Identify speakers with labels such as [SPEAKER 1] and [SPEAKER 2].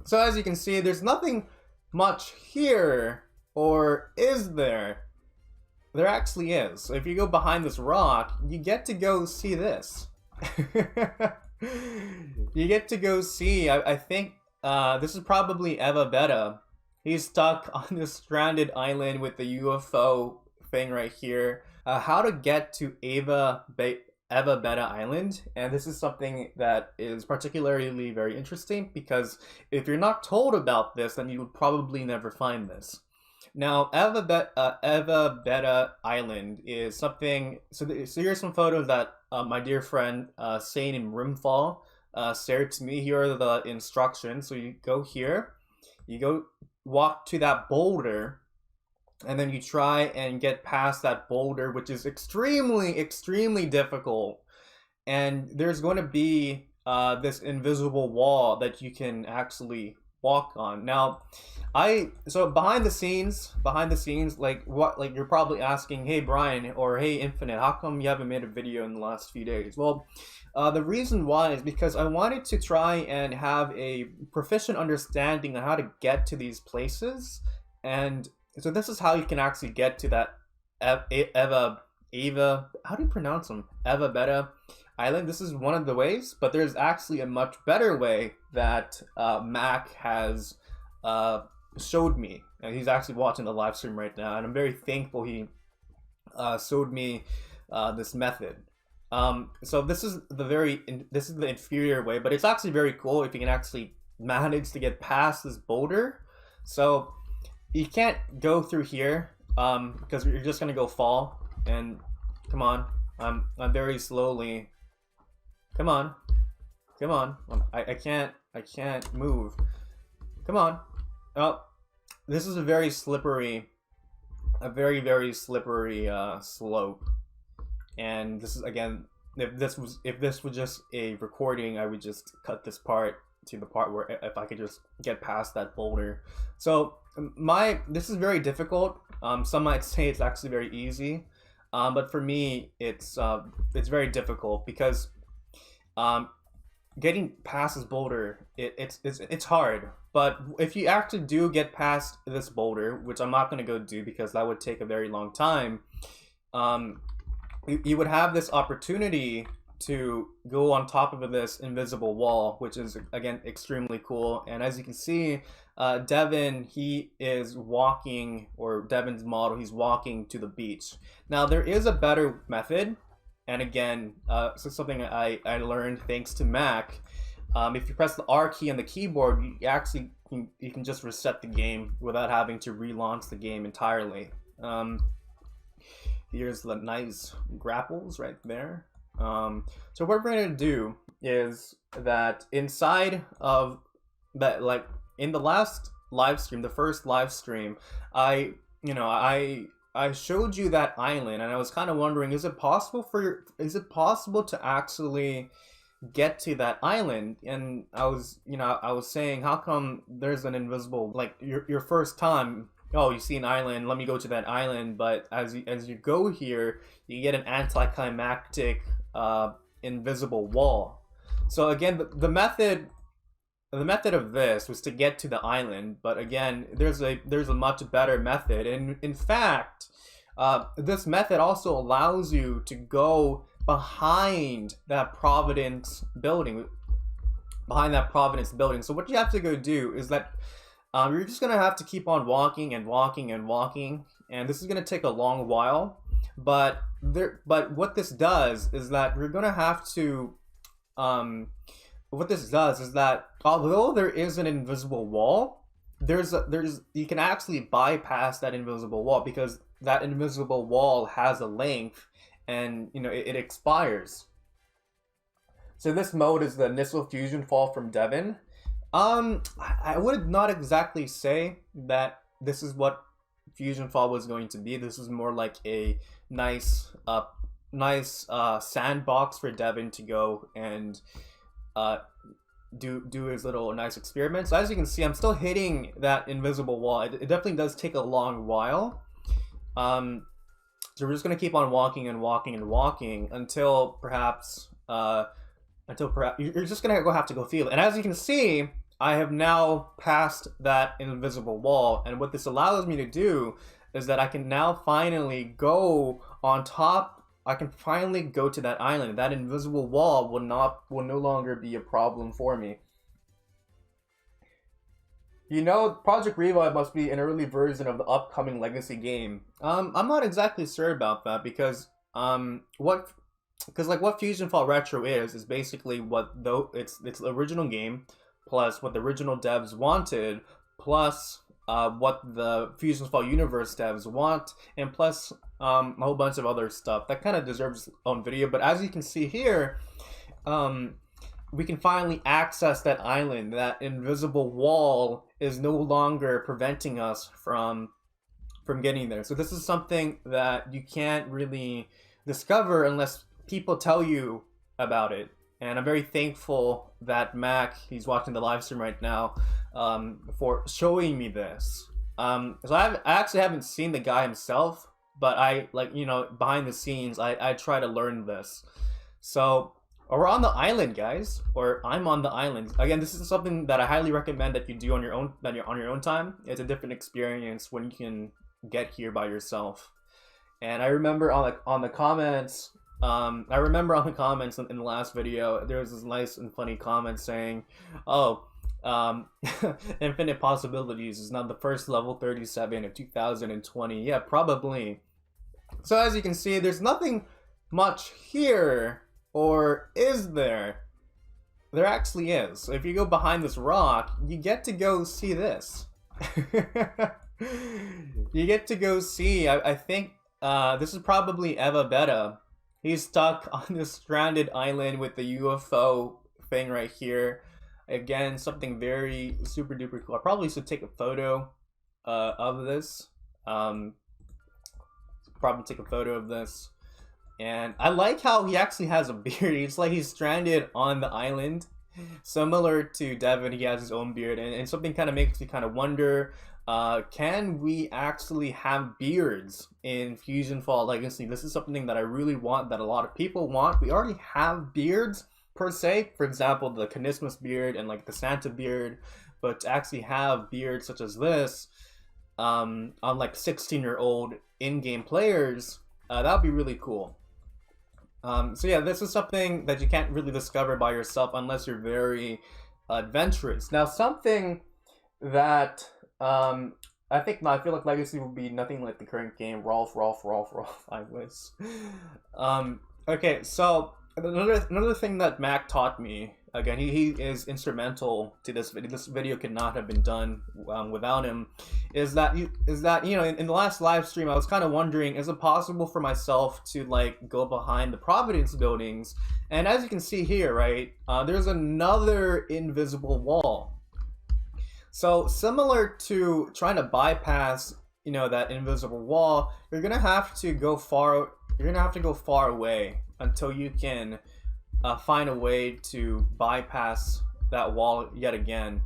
[SPEAKER 1] So as you can see, there's nothing much here, or is there? There actually is. So if you go behind this rock, you get to go see this. You get to go see, I think this is probably Eva Beta. He's stuck on this stranded island with the UFO thing right here. How to get to Eva Beta Island, and this is something that is particularly very interesting because if you're not told about this, then you would probably never find this. Now, Eva Beta Island is something. So here's some photos that my dear friend Sane in Rimfall shared to me. Here are the instructions. So you go here, you go walk to that boulder, and then you try and get past that boulder, which is extremely difficult. And there's going to be this invisible wall that you can actually walk on. Now, so behind the scenes, like you're probably asking, hey Brian or hey Infinite, how come you haven't made a video in the last few days? Well, the reason why is because I wanted to try and have a proficient understanding on how to get to these places, and so this is how you can actually get to that Eva, how do you pronounce them? Eva Beta Island. This is one of the ways, but there's actually a much better way that Mac has showed me. And he's actually watching the live stream right now, and I'm very thankful he showed me this method. So this is the inferior way, but it's actually very cool if you can actually manage to get past this boulder. So you can't go through here because you're just gonna go fall. And come on, I'm very slowly. Come on. I can't move. Come on. Oh, this is a very slippery, very slippery slope. And this is, again, if this was just a recording, I would just cut this part to the part where if I could just get past that boulder. So this is very difficult. Some might say it's actually very easy, but for me, it's very difficult because getting past this boulder, it's hard. But if you actually do get past this boulder, which I'm not going to go do because that would take a very long time, you would have this opportunity to go on top of this invisible wall, which is, again, extremely cool. And as you can see, Devin, he is walking, or Devin's model, he's walking to the beach. Now, there is a better method. And again, so something I learned thanks to Mac. If you press the R key on the keyboard, you can just reset the game without having to relaunch the game entirely. Here's the nice grapples right there. So what we're going to do is that inside of that, like in the last live stream, the first live stream, I showed you that island, and I was kind of wondering, is it possible to actually get to that island? And I was saying, how come there's an invisible, like your first time, oh, you see an island, let me go to that island, but as you go here, you get an anticlimactic invisible wall. So again, the method of this was to get to the island, but again, there's a much better method, and in fact, this method also allows you to go behind that Providence building. So what you have to go do is that you're just gonna have to keep on walking, and this is gonna take a long while. But what this does is that you're gonna have to what this does is that although there is an invisible wall, you can actually bypass that invisible wall because that invisible wall has a length, and it expires. So this mode is the initial FusionFall from Devin. I would not exactly say that this is what FusionFall was going to be. This is more like a nice sandbox for Devin to go and do his little nice experiments. So as you can see, I'm still hitting that invisible wall. It definitely does take a long while. So we're just gonna keep on walking until perhaps you're just gonna have to go feel it. And as you can see, I have now passed that invisible wall, and what this allows me to do is that I can now finally go on top. I can finally go to that island. That invisible wall will no longer be a problem for me. You know, Project Revive must be an early version of the upcoming Legacy game. I'm not exactly sure about that because what FusionFall Retro is basically it's the original game plus what the original devs wanted plus what the FusionFall universe devs want, and plus a whole bunch of other stuff that kind of deserves its own video. But as you can see here, we can finally access that island. That invisible wall is no longer preventing us from getting there. So this is something that you can't really discover unless people tell you about it. And I'm very thankful that Mac, he's watching the live stream right now, for showing me this. So I actually haven't seen the guy himself, but behind the scenes, I try to learn this. So we're on the island, guys, or I'm on the island. Again, this is something that I highly recommend that you do on your own time. It's a different experience when you can get here by yourself. And I remember on the comments, in the last video, there was this nice and funny comment saying, "Oh, Infinite Possibilities is now the first level 37 of 2020." Yeah, probably. So as you can see, there's nothing much here, or is there? There actually is. So if you go behind this rock, you get to go see this. You get to go see, I think this is probably Eva Beta. He's stuck on this stranded island with the UFO thing right here. Again, something very super duper cool. I probably should take a photo of this. Probably take a photo of this. And I like how he actually has a beard. It's like he's stranded on the island. Similar to Devin, he has his own beard. And something kind of makes me kind of wonder, can we actually have beards in FusionFall Legacy? This is something that I really want, that a lot of people want. We already have beards per se, for example the Canismus beard and like the Santa beard, but to actually have beards such as this on like 16-year-old in-game players, that would be really cool. So yeah, this is something that you can't really discover by yourself unless you're very adventurous. Now something that I feel like Legacy will be nothing like the current game. Rolf, I wish. Okay, so another thing that Mac taught me, again, he is instrumental to this video. This video could not have been done without him. Is that you know, in the last live stream, I was kind of wondering, is it possible for myself to like go behind the Providence buildings? And as you can see here, right, there's another invisible wall. So similar to trying to bypass, you know, that invisible wall, you're gonna have to go far. You're gonna have to go far away until you can find a way to bypass that wall yet again.